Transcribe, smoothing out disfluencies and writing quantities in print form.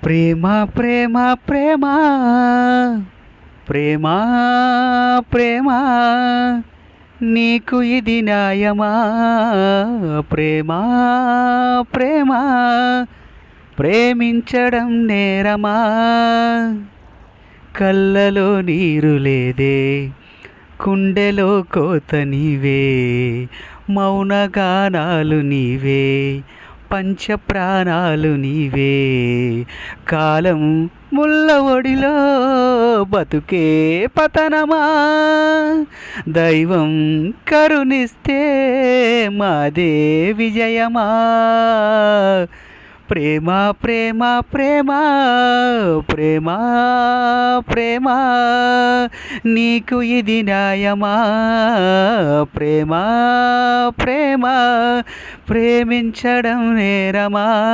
ప్రేమ ప్రేమ ప్రేమ ప్రేమ ప్రేమ నీకు ఇది న్యాయమా? ప్రేమ ప్రేమ ప్రేమించడం నేరమా? కళ్ళలో నీరు లేదే, కుండెలో కోత నీవే, మౌనగానాలు నీవే, పంచ ప్రాణాలు నీవే. కాలం ముళ్ళ ఒడిలో బతుకే పతనమా? దైవం కరుణిస్తే మాదే విజయమా? ప్రేమ ప్రేమ ప్రేమ ప్రేమ ప్రేమ నీకు ఇది న్యాయమా? ప్రేమ ప్రేమ ప్రేమించడం నేరమా?